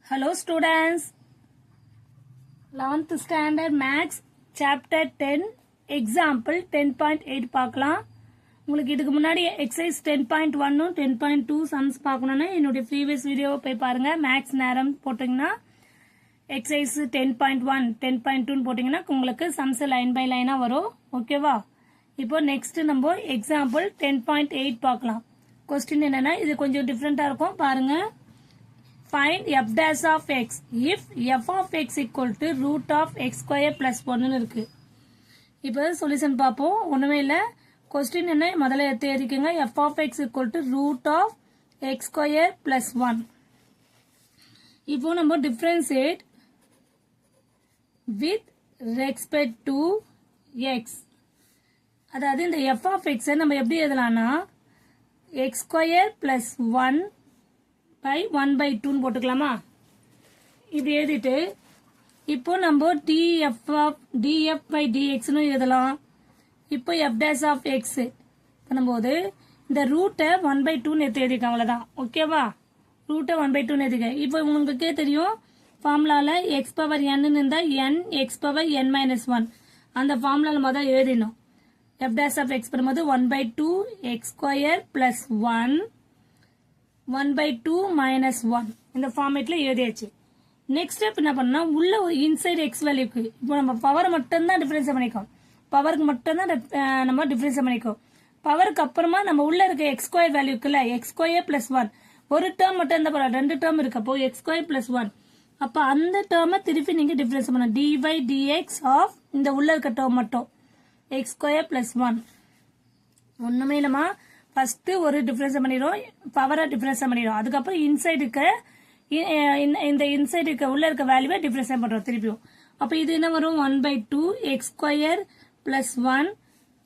Hello students, 11th standard maths chapter 10 example 10.8 பார்க்கலாம். உங்களுக்கு இதுக்கு முன்னாடி exercise 10.1 10.2 sums பார்க்கணும்னா என்னோட previous video போய் பாருங்க. maths நேரம் போட்டீங்கன்னா exercise 10.1 10.2 போட்டீங்கன்னா உங்களுக்கு sums line by line வரும். ஓகேவா? இப்போ next நம்ம example 10.8 பார்க்கலாம். question என்னன்னா இது கொஞ்சம் டிஃபரெண்டா இருக்கும் பாருங்க. Find f dash of x if f of x equal to root of x square plus 1 இருக்கு. இப்போ சொல்யூஷன் பாப்போம். ஒண்ணுமே இல்ல. क्वेश्चन என்ன முதல்ல தேடிக்கங்க. f of x equal to root of x square plus 1. இப்போ நம்ம differentiate with respect to x. அதாவது இந்த f of x நம்ம எப்படி எழுதலாம்னா x square plus 1 by 1 by 2 போட்டுக்கலாமா? இப்படி எழுதிட்டு இப்போ நம்ம df by dx னு எழுதலாம். இப்போ f dash of x பண்ணும்போது இந்த ரூட்டை 1 by 2 னு எழுதிருக்காங்க. அவ்வளவுதான். ஓகேவா? ரூட்டை 1 by 2 னு எழுதிருக்காங்க. இப்போ உங்களுக்கே தெரியும் ஃபார்முலால x பவர் n னு இருந்தா n x power n minus 1 அந்த ஃபார்முலால முதல்ல எழுதினோம். f dash of x பண்ணும்போது 1 by 2 x square plus 1 1 by 2 minus 1 இந்த ஃபார்மேட்ல எழுதியாச்சு. நெக்ஸ்ட் ஸ்டெப் என்ன பண்ணா உள்ள ஒரு இன்சைட் x வேல்யூக்கு இப்போ நம்ம பவர் மட்டும் தான் டிஃபரன்ஸ் பண்ணிக்கோம். பவருக்கு மட்டும் தான் நம்ம டிஃபரன்ஸ் பண்ணிக்கோம். பவருக்கு அப்புறமா நம்ம உள்ள இருக்க x ஸ்கொயர் வேல்யூக்குல x ஸ்கொயர் பிளஸ் 1 ஒரு டேர்ம் மட்டும் இருந்தா பரவாயில்ல. ரெண்டு டேர்ம் இருக்கு. அப்போ x ஸ்கொயர் பிளஸ் 1 அப்ப அந்த டேர்மை திருப்பி நீங்க டிஃபரன்ஸ் பண்ணணும். dy dx ஆஃப் இந்த உள்ள இருக்க டேர்ம் மட்டும் x ஸ்கொயர் பிளஸ் 1 ஒண்ணுமே இல்லமா. ஃபர்ஸ்ட் ஒரு டிஃபரன்ஸ் பண்ணிரோம். பவரை டிஃபரன்ஸ் பண்ணிரோம். அதுக்கப்புறம் இன்சைடுக்கு இந்த இன்சைடுக்கு உள்ள இருக்க வேல்யூவை டிஃபரன்ஸ் பண்றோம் திருப்பியும். அப்ப இது என்ன வரும் 1 by 2 x ஸ்கொயர் பிளஸ் 1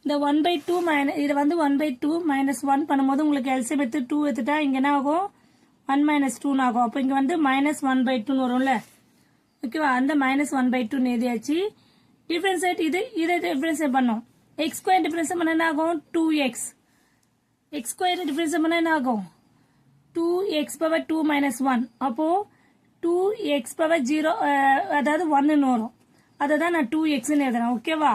இந்த 1 by 2 இது வந்து 1 by 2 மைனஸ் 1 பண்ணும்போது உங்களுக்கு எல்சிஎம் எடுத்து 2 எடுத்துட்டா இங்க என்ன ஆகும் 1 minus 2 ஆகும். அப்ப இங்க வந்து மைனஸ் 1 by 2 வரும்ல. ஓகேவா? அந்த மைனஸ் 1 by 2 எழுதியாச்சு. டிஃபரன்ஸ் இதை டிஃபரன்ஸ் பண்ணோம். x ஸ்கொயர் டிஃபரன்ஸ் பண்ண என்ன ஆகும் 2x x ஸ்கொயர் டிஃபரன்ஸ் பண்ண என்ன ஆகும் 2x பவர் 2 minus 1 அப்போ 2x பவர் 0 அதாவது 1 ன்னு வரும். அததான் நான் 2x ன்னு எழுதுறேன். ஓகேவா?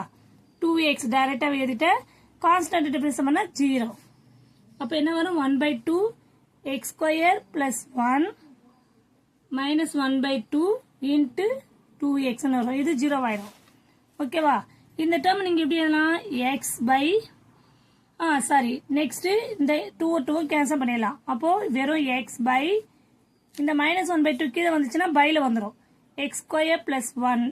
2x டைரக்டா எழுதிட்டேன். கான்ஸ்டன்ட் டிஃபரன்ஸ் பண்ணா 0. அப்ப என்ன வரும் 1 by 2 x square plus 1 minus 1 by 2 into 2x ன்னு வரும். இது 0 ஆயிரும். ஓகேவா? இந்த டேர்ம் நீங்க எப்படி எழுதலாம் x by சாரி நெக்ஸ்ட் இந்த 2 கேன்சல் பண்ணிடலாம். அப்போ வெறும் x by இந்த மைனஸ் 1 by 2 கீழே வந்துச்சுன்னா பைல வந்துடும். x ஸ்கொயர் பிளஸ் 1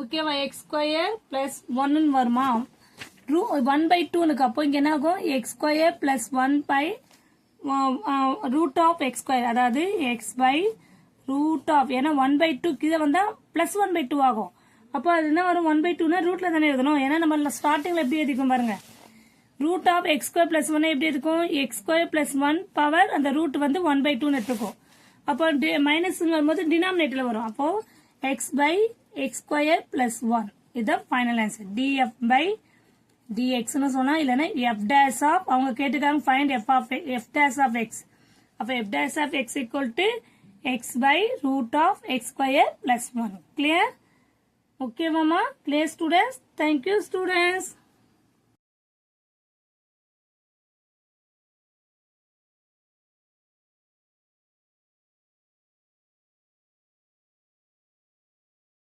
ஓகேவா? x ஸ்கொயர் பிளஸ் 1 வருமா? 1 by 2 அப்போ இங்க என்ன ஆகும் x square plus 1 by root of x square அதாவது x by ரூட் ஆஃப் ஏன்னா 1 by 2 கீழே வந்தா பிளஸ் 1 by 2 ஆகும். அப்போ அது என்ன வரும் 1 by 2 ரூட்ல தானே எழுதணும். ஏன்னா நம்ம ஸ்டார்டிங்ல எப்படி எழுதிக்கும் பாருங்க. Root of x square plus 1 எப்படி இருக்கும் எக்ஸ் ஸ்கொயர் பிளஸ் 1 பவர் அந்த ரூட் வந்து 1 by 2 எடுத்துக்கும். அப்போ மைனஸ் வரும்போது டினாமினேட்டர்ல வரும். அப்போ x by x square plus 1 இதுதான் final answer. df by dx னு சொன்னா இல்லனா f dash of அவங்க கேட்டுக்காங்க find f dash of x. அப்போ f dash of x equal to x by root of x square plus 1. Clear? Okay, Mama. Clear, students? Thank you, students.